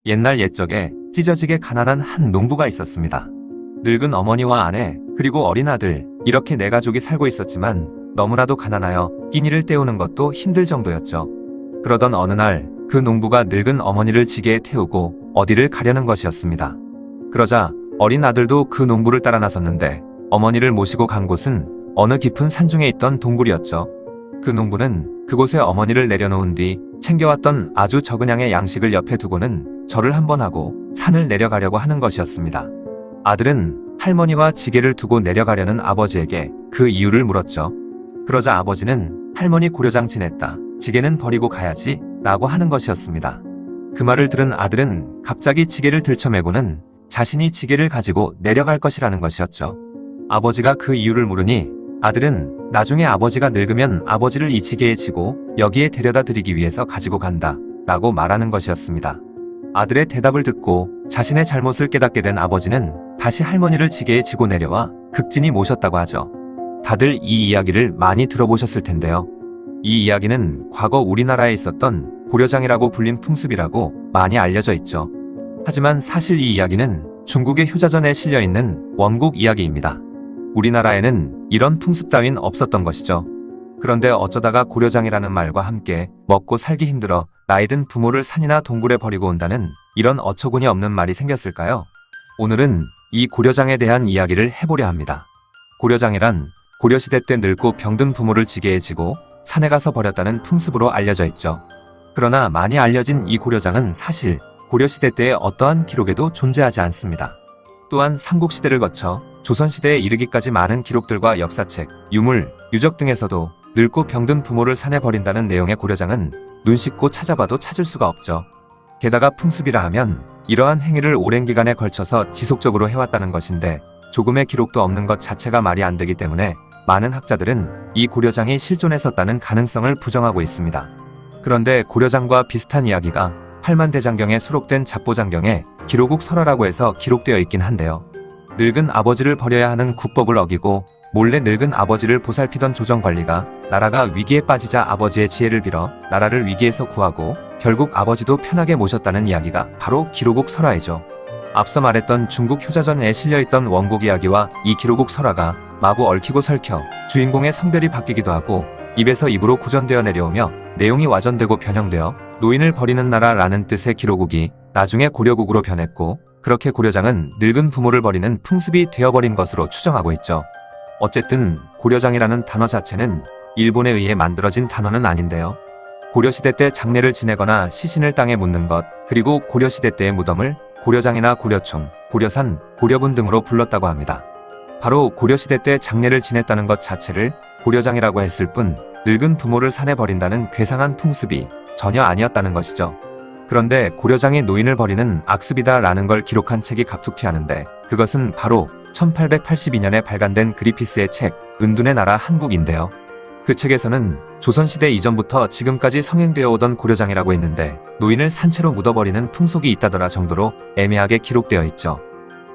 옛날 옛적에 찢어지게 가난한 한 농부가 있었습니다. 늙은 어머니와 아내, 그리고 어린 아들, 이렇게 네 가족이 살고 있었지만 너무나도 가난하여 끼니를 때우는 것도 힘들 정도였죠. 그러던 어느 날 그 농부가 늙은 어머니를 지게에 태우고 어디를 가려는 것이었습니다. 그러자 어린 아들도 그 농부를 따라 나섰는데 어머니를 모시고 간 곳은 어느 깊은 산중에 있던 동굴이었죠. 그 농부는 그곳에 어머니를 내려놓은 뒤 챙겨왔던 아주 적은 양의 양식을 옆에 두고는 절을 한번 하고 산을 내려가려고 하는 것이었습니다. 아들은 할머니와 지게를 두고 내려가려는 아버지에게 그 이유를 물었죠. 그러자 아버지는 할머니 고려장 지냈다, 지게는 버리고 가야지 라고 하는 것이었습니다. 그 말을 들은 아들은 갑자기 지게를 들쳐매고는 자신이 지게를 가지고 내려갈 것이라는 것이었죠. 아버지가 그 이유를 물으니 아들은 나중에 아버지가 늙으면 아버지를 이 지게에 지고 여기에 데려다 드리기 위해서 가지고 간다 라고 말하는 것이었습니다. 아들의 대답을 듣고 자신의 잘못을 깨닫게 된 아버지는 다시 할머니를 지게에 지고 내려와 극진히 모셨다고 하죠. 다들 이 이야기를 많이 들어보셨을 텐데요. 이 이야기는 과거 우리나라에 있었던 고려장이라고 불린 풍습이라고 많이 알려져 있죠. 하지만 사실 이 이야기는 중국의 효자전에 실려있는 원곡 이야기입니다. 우리나라에는 이런 풍습 따윈 없었던 것이죠. 그런데 어쩌다가 고려장이라는 말과 함께 먹고 살기 힘들어 나이든 부모를 산이나 동굴에 버리고 온다는 이런 어처구니 없는 말이 생겼을까요? 오늘은 이 고려장에 대한 이야기를 해보려 합니다. 고려장이란 고려시대 때 늙고 병든 부모를 지게에 지고 산에 가서 버렸다는 풍습으로 알려져 있죠. 그러나 많이 알려진 이 고려장은 사실 고려시대 때의 어떠한 기록에도 존재하지 않습니다. 또한 삼국시대를 거쳐 조선시대에 이르기까지 많은 기록들과 역사책, 유물, 유적 등에서도 늙고 병든 부모를 산에 버린다는 내용의 고려장은 눈 씻고 찾아봐도 찾을 수가 없죠. 게다가 풍습이라 하면 이러한 행위를 오랜 기간에 걸쳐서 지속적으로 해왔다는 것인데 조금의 기록도 없는 것 자체가 말이 안 되기 때문에 많은 학자들은 이 고려장이 실존했었다는 가능성을 부정하고 있습니다. 그런데 고려장과 비슷한 이야기가 팔만대장경에 수록된 잡보장경에 기록국 설화라고 해서 기록되어 있긴 한데요. 늙은 아버지를 버려야 하는 국법을 어기고 몰래 늙은 아버지를 보살피던 조정관리가 나라가 위기에 빠지자 아버지의 지혜를 빌어 나라를 위기에서 구하고 결국 아버지도 편하게 모셨다는 이야기가 바로 기록국 설화이죠. 앞서 말했던 중국 효자전에 실려있던 원곡 이야기와 이 기록국 설화가 마구 얽히고 설켜 주인공의 성별이 바뀌기도 하고 입에서 입으로 구전되어 내려오며 내용이 와전되고 변형되어 노인을 버리는 나라라는 뜻의 기록국이 나중에 고려국으로 변했고 그렇게 고려장은 늙은 부모를 버리는 풍습이 되어버린 것으로 추정하고 있죠. 어쨌든 고려장이라는 단어 자체는 일본에 의해 만들어진 단어는 아닌데요. 고려시대 때 장례를 지내거나 시신을 땅에 묻는 것, 그리고 고려시대 때의 무덤을 고려장이나 고려총, 고려산, 고려분 등으로 불렀다고 합니다. 바로 고려시대 때 장례를 지냈다는 것 자체를 고려장이라고 했을 뿐 늙은 부모를 산에 버린다는 괴상한 풍습이 전혀 아니었다는 것이죠. 그런데 고려장이 노인을 버리는 악습이다라는 걸 기록한 책이 갑툭튀하는데 그것은 바로 1882년에 발간된 그리피스의 책 은둔의 나라 한국인데요. 그 책에서는 조선시대 이전부터 지금까지 성행되어 오던 고려장이라고 했는데 노인을 산채로 묻어버리는 풍속이 있다더라 정도로 애매하게 기록되어 있죠.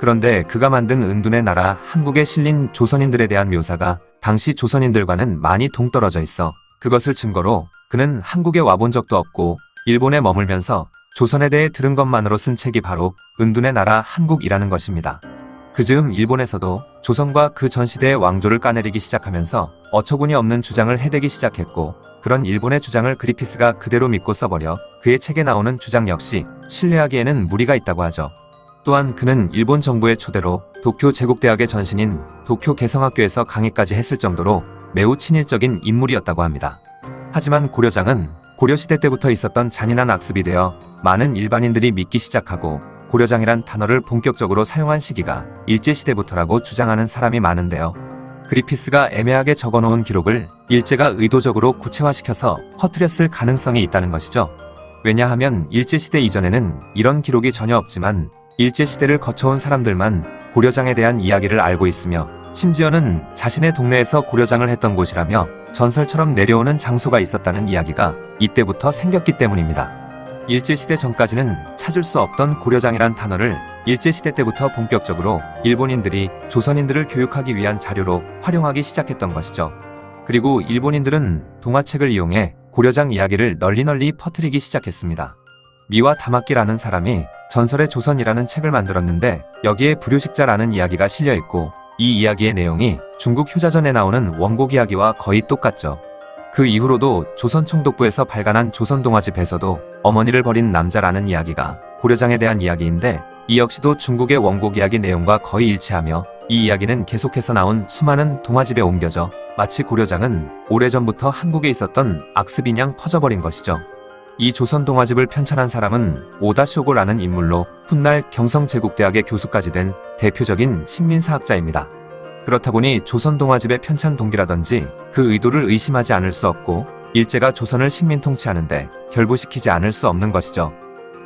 그런데 그가 만든 은둔의 나라 한국에 실린 조선인들에 대한 묘사가 당시 조선인들과는 많이 동떨어져 있어 그것을 증거로 그는 한국에 와본 적도 없고 일본에 머물면서 조선에 대해 들은 것만으로 쓴 책이 바로 은둔의 나라 한국이라는 것입니다. 그즈음 일본에서도 조선과 그 전 시대의 왕조를 까내리기 시작하면서 어처구니 없는 주장을 해대기 시작했고 그런 일본의 주장을 그리피스가 그대로 믿고 써버려 그의 책에 나오는 주장 역시 신뢰하기에는 무리가 있다고 하죠. 또한 그는 일본 정부의 초대로 도쿄 제국대학의 전신인 도쿄 개성학교에서 강의까지 했을 정도로 매우 친일적인 인물이었다고 합니다. 하지만 고려장은 고려시대 때부터 있었던 잔인한 악습이 되어 많은 일반인들이 믿기 시작하고 고려장이란 단어를 본격적으로 사용한 시기가 일제시대부터라고 주장하는 사람이 많은데요. 그리피스가 애매하게 적어놓은 기록을 일제가 의도적으로 구체화시켜서 퍼뜨렸을 가능성이 있다는 것이죠. 왜냐하면 일제시대 이전에는 이런 기록이 전혀 없지만 일제시대를 거쳐온 사람들만 고려장에 대한 이야기를 알고 있으며 심지어는 자신의 동네에서 고려장을 했던 곳이라며 전설처럼 내려오는 장소가 있었다는 이야기가 이때부터 생겼기 때문입니다. 일제시대 전까지는 찾을 수 없던 고려장이란 단어를 일제시대 때부터 본격적으로 일본인들이 조선인들을 교육하기 위한 자료로 활용하기 시작했던 것이죠. 그리고 일본인들은 동화책을 이용해 고려장 이야기를 널리 퍼뜨리기 시작했습니다. 미와 다마키라는 사람이 전설의 조선이라는 책을 만들었는데 여기에 불효식자라는 이야기가 실려 있고 이 이야기의 내용이 중국 효자전에 나오는 원곡 이야기와 거의 똑같죠. 그 이후로도 조선 총독부에서 발간한 조선동화집에서도 어머니를 버린 남자라는 이야기가 고려장에 대한 이야기인데 이 역시도 중국의 원곡 이야기 내용과 거의 일치하며 이 이야기는 계속해서 나온 수많은 동화집에 옮겨져 마치 고려장은 오래전부터 한국에 있었던 악습인 양 퍼져버린 것이죠. 이 조선 동화집을 편찬한 사람은 오다쇼고라는 인물로 훗날 경성제국대학의 교수까지 된 대표적인 식민사학자입니다. 그렇다 보니 조선 동화집의 편찬 동기라든지 그 의도를 의심하지 않을 수 없고 일제가 조선을 식민 통치하는데 결부시키지 않을 수 없는 것이죠.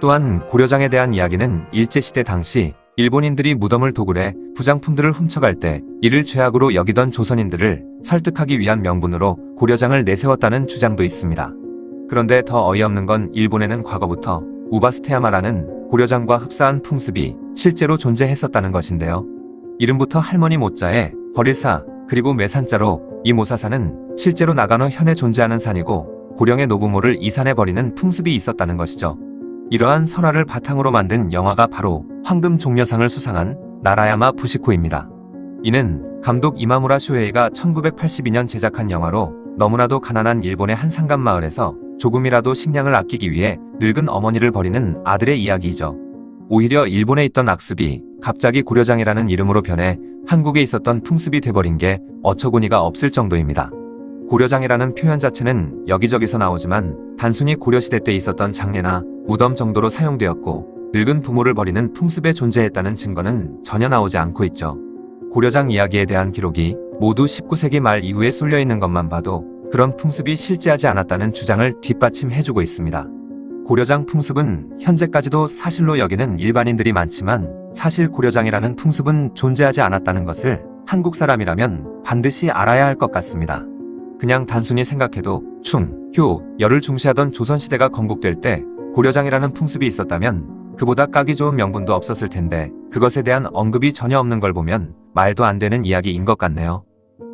또한 고려장에 대한 이야기는 일제시대 당시 일본인들이 무덤을 도굴해 부장품들을 훔쳐갈 때 이를 죄악으로 여기던 조선인들을 설득하기 위한 명분으로 고려장을 내세웠다는 주장도 있습니다. 그런데 더 어이없는 건 일본에는 과거부터 우바스테야마라는 고려장과 흡사한 풍습이 실제로 존재했었다는 것인데요. 이름부터 할머니 모자에 버릴사 그리고 매산자로 이 모사산은 실제로 나가노 현에 존재하는 산이고 고령의 노부모를 이 산에 버리는 풍습이 있었다는 것이죠. 이러한 설화를 바탕으로 만든 영화가 바로 황금 종려상을 수상한 나라야마 부시코입니다. 이는 감독 이마무라 쇼헤이가 1982년 제작한 영화로 너무나도 가난한 일본의 한 산간 마을에서 조금이라도 식량을 아끼기 위해 늙은 어머니를 버리는 아들의 이야기이죠. 오히려 일본에 있던 악습이 갑자기 고려장이라는 이름으로 변해 한국에 있었던 풍습이 돼버린 게 어처구니가 없을 정도입니다. 고려장이라는 표현 자체는 여기저기서 나오지만 단순히 고려시대 때 있었던 장례나 무덤 정도로 사용되었고 늙은 부모를 버리는 풍습에 존재했다는 증거는 전혀 나오지 않고 있죠. 고려장 이야기에 대한 기록이 모두 19세기 말 이후에 쏠려 있는 것만 봐도 그런 풍습이 실제하지 않았다는 주장을 뒷받침해주고 있습니다. 고려장 풍습은 현재까지도 사실로 여기는 일반인들이 많지만 사실 고려장이라는 풍습은 존재하지 않았다는 것을 한국 사람이라면 반드시 알아야 할 것 같습니다. 그냥 단순히 생각해도 충, 효, 열을 중시하던 조선시대가 건국될 때 고려장이라는 풍습이 있었다면 그보다 까기 좋은 명분도 없었을 텐데 그것에 대한 언급이 전혀 없는 걸 보면 말도 안 되는 이야기인 것 같네요.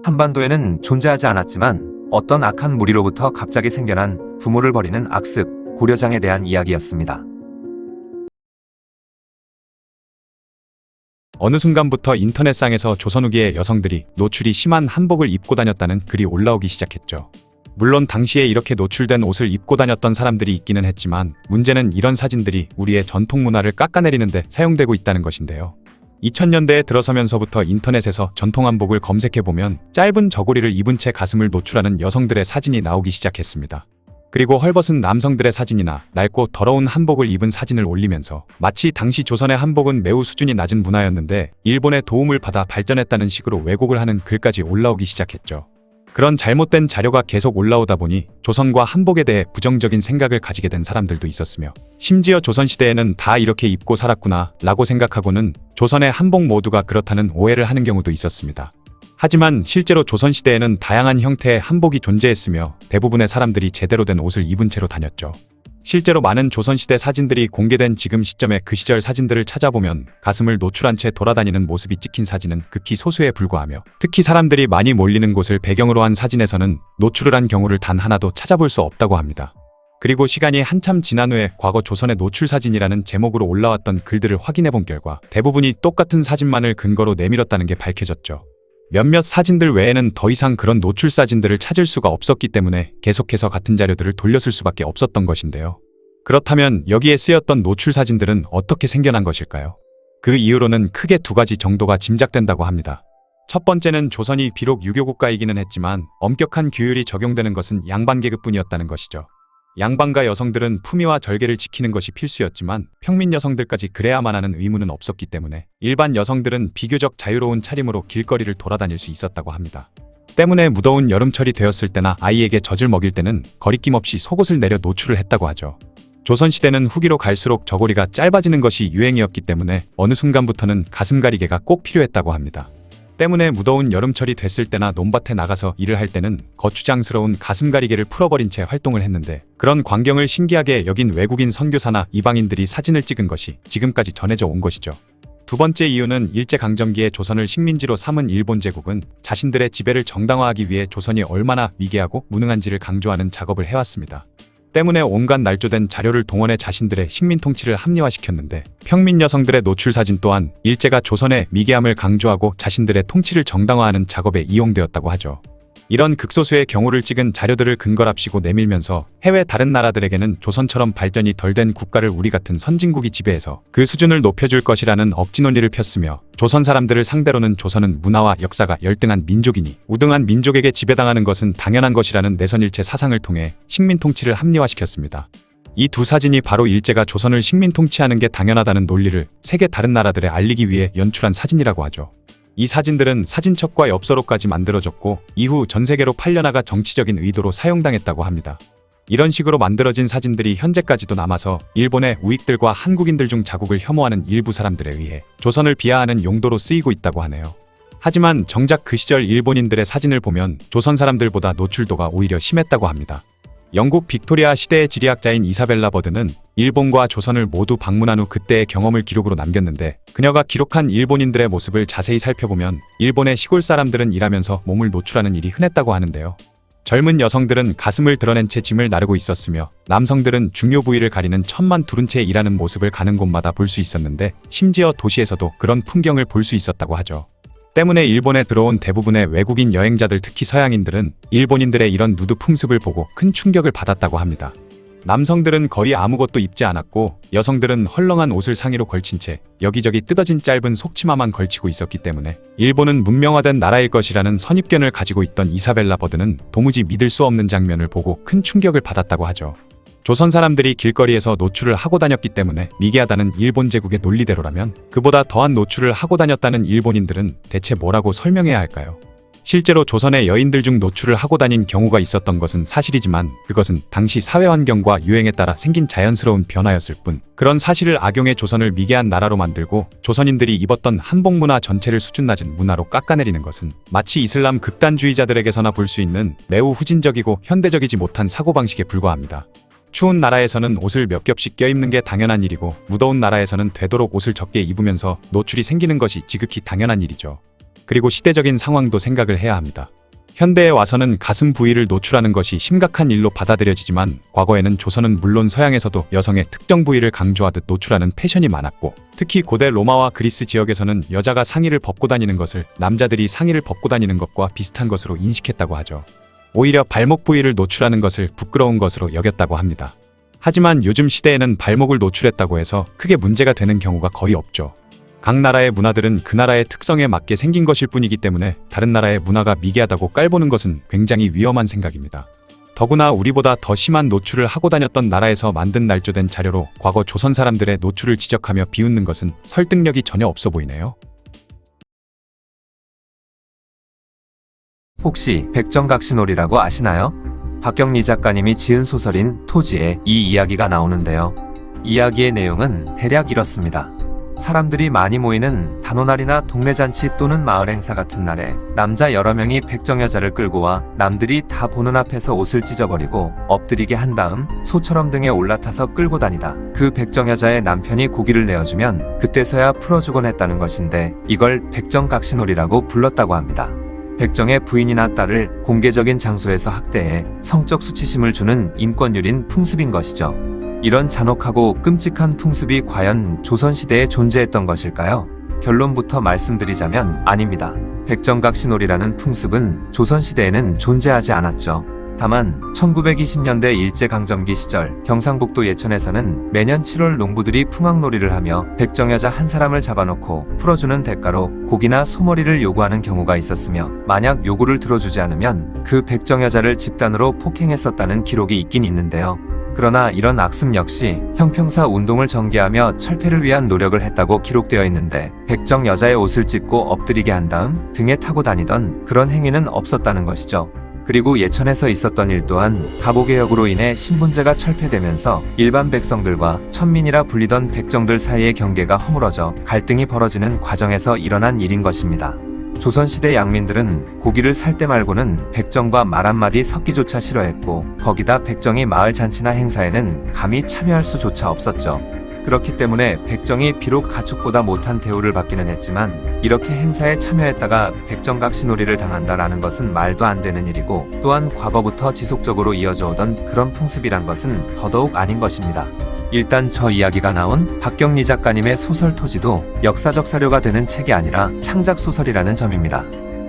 한반도에는 존재하지 않았지만 어떤 악한 무리로부터 갑자기 생겨난 부모를 버리는 악습, 고려장에 대한 이야기였습니다. 어느 순간부터 인터넷상에서 조선 후기의 여성들이 노출이 심한 한복을 입고 다녔다는 글이 올라오기 시작했죠. 물론 당시에 이렇게 노출된 옷을 입고 다녔던 사람들이 있기는 했지만 문제는 이런 사진들이 우리의 전통 문화를 깎아내리는데 사용되고 있다는 것인데요. 2000년대에 들어서면서부터 인터넷에서 전통 한복을 검색해보면 짧은 저고리를 입은 채 가슴을 노출하는 여성들의 사진이 나오기 시작했습니다. 그리고 헐벗은 남성들의 사진이나 낡고 더러운 한복을 입은 사진을 올리면서 마치 당시 조선의 한복은 매우 수준이 낮은 문화였는데 일본의 도움을 받아 발전했다는 식으로 왜곡을 하는 글까지 올라오기 시작했죠. 그런 잘못된 자료가 계속 올라오다 보니 조선과 한복에 대해 부정적인 생각을 가지게 된 사람들도 있었으며 심지어 조선시대에는 다 이렇게 입고 살았구나 라고 생각하고는 조선의 한복 모두가 그렇다는 오해를 하는 경우도 있었습니다. 하지만 실제로 조선시대에는 다양한 형태의 한복이 존재했으며 대부분의 사람들이 제대로 된 옷을 입은 채로 다녔죠. 실제로 많은 조선시대 사진들이 공개된 지금 시점에 그 시절 사진들을 찾아보면 가슴을 노출한 채 돌아다니는 모습이 찍힌 사진은 극히 소수에 불과하며 특히 사람들이 많이 몰리는 곳을 배경으로 한 사진에서는 노출을 한 경우를 단 하나도 찾아볼 수 없다고 합니다. 그리고 시간이 한참 지난 후에 과거 조선의 노출 사진이라는 제목으로 올라왔던 글들을 확인해본 결과 대부분이 똑같은 사진만을 근거로 내밀었다는 게 밝혀졌죠. 몇몇 사진들 외에는 더 이상 그런 노출 사진들을 찾을 수가 없었기 때문에 계속해서 같은 자료들을 돌렸을 수밖에 없었던 것인데요. 그렇다면 여기에 쓰였던 노출 사진들은 어떻게 생겨난 것일까요? 그 이유로는 크게 두 가지 정도가 짐작된다고 합니다. 첫 번째는 조선이 비록 유교 국가이기는 했지만 엄격한 규율이 적용되는 것은 양반 계급뿐이었다는 것이죠. 양반과 여성들은 품위와 절개를 지키는 것이 필수였지만 평민 여성들까지 그래야만 하는 의무는 없었기 때문에 일반 여성들은 비교적 자유로운 차림으로 길거리를 돌아다닐 수 있었다고 합니다. 때문에 무더운 여름철이 되었을 때나 아이에게 젖을 먹일 때는 거리낌 없이 속옷을 내려 노출을 했다고 하죠. 조선시대는 후기로 갈수록 저고리가 짧아지는 것이 유행이었기 때문에 어느 순간부터는 가슴 가리개가 꼭 필요했다고 합니다. 때문에 무더운 여름철이 됐을 때나 논밭에 나가서 일을 할 때는 거추장스러운 가슴 가리개를 풀어버린 채 활동을 했는데 그런 광경을 신기하게 여긴 외국인 선교사나 이방인들이 사진을 찍은 것이 지금까지 전해져 온 것이죠. 두 번째 이유는 일제강점기에 조선을 식민지로 삼은 일본 제국은 자신들의 지배를 정당화하기 위해 조선이 얼마나 위대하고 무능한지를 강조하는 작업을 해왔습니다. 때문에 온갖 날조된 자료를 동원해 자신들의 식민 통치를 합리화시켰는데 평민 여성들의 노출 사진 또한 일제가 조선의 미개함을 강조하고 자신들의 통치를 정당화하는 작업에 이용되었다고 하죠. 이런 극소수의 경우를 찍은 자료들을 근거랍시고 내밀면서 해외 다른 나라들에게는 조선처럼 발전이 덜 된 국가를 우리 같은 선진국이 지배해서 그 수준을 높여줄 것이라는 억지 논리를 폈으며 조선 사람들을 상대로는 조선은 문화와 역사가 열등한 민족이니 우등한 민족에게 지배당하는 것은 당연한 것이라는 내선일체 사상을 통해 식민 통치를 합리화시켰습니다. 이 두 사진이 바로 일제가 조선을 식민 통치하는 게 당연하다는 논리를 세계 다른 나라들에 알리기 위해 연출한 사진이라고 하죠. 이 사진들은 사진첩과 엽서로까지 만들어졌고 이후 전 세계로 팔려나가 정치적인 의도로 사용당했다고 합니다. 이런 식으로 만들어진 사진들이 현재까지도 남아서 일본의 우익들과 한국인들 중 자국을 혐오하는 일부 사람들에 의해 조선을 비하하는 용도로 쓰이고 있다고 하네요. 하지만 정작 그 시절 일본인들의 사진을 보면 조선 사람들보다 노출도가 오히려 심했다고 합니다. 영국 빅토리아 시대의 지리학자인 이사벨라 버드는 일본과 조선을 모두 방문한 후 그때의 경험을 기록으로 남겼는데 그녀가 기록한 일본인들의 모습을 자세히 살펴보면 일본의 시골 사람들은 일하면서 몸을 노출하는 일이 흔했다고 하는데요. 젊은 여성들은 가슴을 드러낸 채 짐을 나르고 있었으며 남성들은 중요 부위를 가리는 천만 두른 채 일하는 모습을 가는 곳마다 볼 수 있었는데 심지어 도시에서도 그런 풍경을 볼 수 있었다고 하죠. 때문에 일본에 들어온 대부분의 외국인 여행자들 특히 서양인들은 일본인들의 이런 누드 풍습을 보고 큰 충격을 받았다고 합니다. 남성들은 거의 아무것도 입지 않았고 여성들은 헐렁한 옷을 상의로 걸친 채 여기저기 뜯어진 짧은 속치마만 걸치고 있었기 때문에 일본은 문명화된 나라일 것이라는 선입견을 가지고 있던 이사벨라 버드는 도무지 믿을 수 없는 장면을 보고 큰 충격을 받았다고 하죠. 조선 사람들이 길거리에서 노출을 하고 다녔기 때문에 미개하다는 일본 제국의 논리대로라면 그보다 더한 노출을 하고 다녔다는 일본인들은 대체 뭐라고 설명해야 할까요? 실제로 조선의 여인들 중 노출을 하고 다닌 경우가 있었던 것은 사실이지만 그것은 당시 사회 환경과 유행에 따라 생긴 자연스러운 변화였을 뿐 그런 사실을 악용해 조선을 미개한 나라로 만들고 조선인들이 입었던 한복 문화 전체를 수준 낮은 문화로 깎아내리는 것은 마치 이슬람 극단주의자들에게서나 볼 수 있는 매우 후진적이고 현대적이지 못한 사고방식에 불과합니다. 추운 나라에서는 옷을 몇 겹씩 껴입는 게 당연한 일이고 무더운 나라에서는 되도록 옷을 적게 입으면서 노출이 생기는 것이 지극히 당연한 일이죠. 그리고 시대적인 상황도 생각을 해야 합니다. 현대에 와서는 가슴 부위를 노출하는 것이 심각한 일로 받아들여지지만 과거에는 조선은 물론 서양에서도 여성의 특정 부위를 강조하듯 노출하는 패션이 많았고 특히 고대 로마와 그리스 지역에서는 여자가 상의를 벗고 다니는 것을 남자들이 상의를 벗고 다니는 것과 비슷한 것으로 인식했다고 하죠. 오히려 발목 부위를 노출하는 것을 부끄러운 것으로 여겼다고 합니다. 하지만 요즘 시대에는 발목을 노출했다고 해서 크게 문제가 되는 경우가 거의 없죠. 각 나라의 문화들은 그 나라의 특성에 맞게 생긴 것일 뿐이기 때문에 다른 나라의 문화가 미개하다고 깔보는 것은 굉장히 위험한 생각입니다. 더구나 우리보다 더 심한 노출을 하고 다녔던 나라에서 만든 날조된 자료로 과거 조선 사람들의 노출을 지적하며 비웃는 것은 설득력이 전혀 없어 보이네요. 혹시 백정각시놀이라고 아시나요? 박경리 작가님이 지은 소설인 토지에 이 이야기가 나오는데요. 이야기의 내용은 대략 이렇습니다. 사람들이 많이 모이는 단오날이나 동네잔치 또는 마을 행사 같은 날에 남자 여러 명이 백정여자를 끌고 와 남들이 다 보는 앞에서 옷을 찢어버리고 엎드리게 한 다음 소처럼 등에 올라타서 끌고 다니다 그 백정여자의 남편이 고기를 내어주면 그때서야 풀어주곤 했다는 것인데 이걸 백정각시놀이라고 불렀다고 합니다. 백정의 부인이나 딸을 공개적인 장소에서 학대해 성적 수치심을 주는 인권유린 풍습인 것이죠. 이런 잔혹하고 끔찍한 풍습이 과연 조선시대에 존재했던 것일까요? 결론부터 말씀드리자면 아닙니다. 백정각시놀이라는 풍습은 조선시대에는 존재하지 않았죠. 다만 1920년대 일제강점기 시절 경상북도 예천에서는 매년 7월 농부들이 풍악놀이를 하며 백정여자 한 사람을 잡아놓고 풀어주는 대가로 고기나 소머리를 요구하는 경우가 있었으며 만약 요구를 들어주지 않으면 그 백정여자를 집단으로 폭행했었다는 기록이 있긴 있는데요. 그러나 이런 악습 역시 형평사 운동을 전개하며 철폐를 위한 노력을 했다고 기록되어 있는데 백정 여자의 옷을 찢고 엎드리게 한 다음 등에 타고 다니던 그런 행위는 없었다는 것이죠. 그리고 예천에서 있었던 일 또한 가보개혁으로 인해 신분제가 철폐되면서 일반 백성들과 천민이라 불리던 백정들 사이의 경계가 허물어져 갈등이 벌어지는 과정에서 일어난 일인 것입니다. 조선시대 양민들은 고기를 살 때 말고는 백정과 말 한마디 섞기조차 싫어했고 거기다 백정이 마을 잔치나 행사에는 감히 참여할 수조차 없었죠. 그렇기 때문에 백정이 비록 가축보다 못한 대우를 받기는 했지만 이렇게 행사에 참여했다가 백정각시놀이를 당한다라는 것은 말도 안 되는 일이고, 또한 과거부터 지속적으로 이어져 오던 그런 풍습이란 것은 더더욱 아닌 것입니다. 일단 저 이야기가 나온 박경리 작가님의 소설 토지도 역사적 사료가 되는 책이 아니라 창작 소설이라는 점입니다.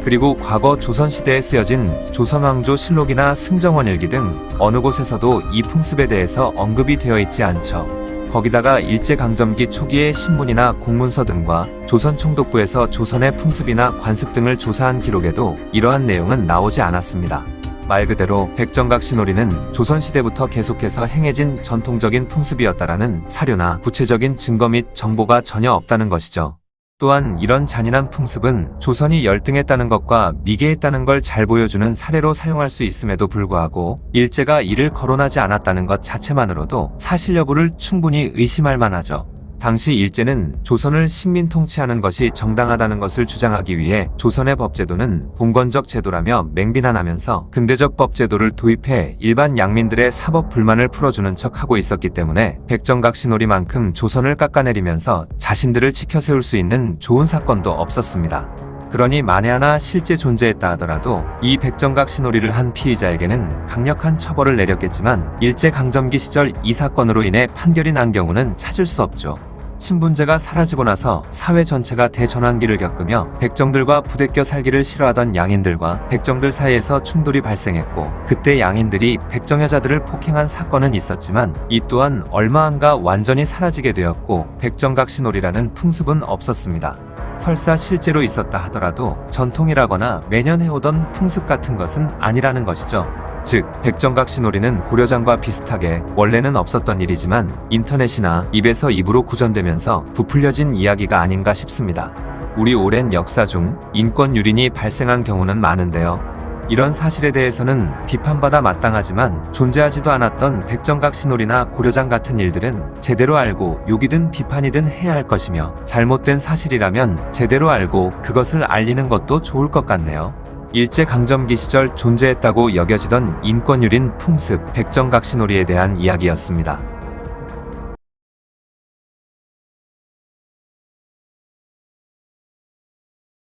그리고 과거 조선시대에 쓰여진 조선왕조 실록이나 승정원 일기 등 어느 곳에서도 이 풍습에 대해서 언급이 되어 있지 않죠. 거기다가 일제강점기 초기의 신문이나 공문서 등과 조선총독부에서 조선의 풍습이나 관습 등을 조사한 기록에도 이러한 내용은 나오지 않았습니다. 말 그대로 백정각시놀이는 조선시대부터 계속해서 행해진 전통적인 풍습이었다라는 사료나 구체적인 증거 및 정보가 전혀 없다는 것이죠. 또한 이런 잔인한 풍습은 조선이 열등했다는 것과 미개했다는 걸 잘 보여주는 사례로 사용할 수 있음에도 불구하고 일제가 이를 거론하지 않았다는 것 자체만으로도 사실 여부를 충분히 의심할 만하죠. 당시 일제는 조선을 식민 통치하는 것이 정당하다는 것을 주장하기 위해 조선의 법제도는 봉건적 제도라며 맹비난하면서 근대적 법제도를 도입해 일반 양민들의 사법 불만을 풀어주는 척하고 있었기 때문에 백정각시놀이만큼 조선을 깎아내리면서 자신들을 치켜세울 수 있는 좋은 사건도 없었습니다. 그러니 만에 하나 실제 존재했다 하더라도 이 백정각시놀이를 한 피의자에게는 강력한 처벌을 내렸겠지만 일제강점기 시절 이 사건으로 인해 판결이 난 경우는 찾을 수 없죠. 신분제가 사라지고 나서 사회 전체가 대전환기를 겪으며 백정들과 부대껴 살기를 싫어하던 양인들과 백정들 사이에서 충돌이 발생했고, 그때 양인들이 백정 여자들을 폭행한 사건은 있었지만 이 또한 얼마 안가 완전히 사라지게 되었고 백정각시놀이라는 풍습은 없었습니다. 설사 실제로 있었다 하더라도 전통이라거나 매년 해오던 풍습 같은 것은 아니라는 것이죠. 즉, 백정각시놀이는 고려장과 비슷하게 원래는 없었던 일이지만 인터넷이나 입에서 입으로 구전되면서 부풀려진 이야기가 아닌가 싶습니다. 우리 오랜 역사 중 인권 유린이 발생한 경우는 많은데요. 이런 사실에 대해서는 비판받아 마땅하지만 존재하지도 않았던 백정각시놀이나 고려장 같은 일들은 제대로 알고 욕이든 비판이든 해야 할 것이며, 잘못된 사실이라면 제대로 알고 그것을 알리는 것도 좋을 것 같네요. 일제강점기 시절 존재했다고 여겨지던 인권유린 풍습 백정각시놀이에 대한 이야기였습니다.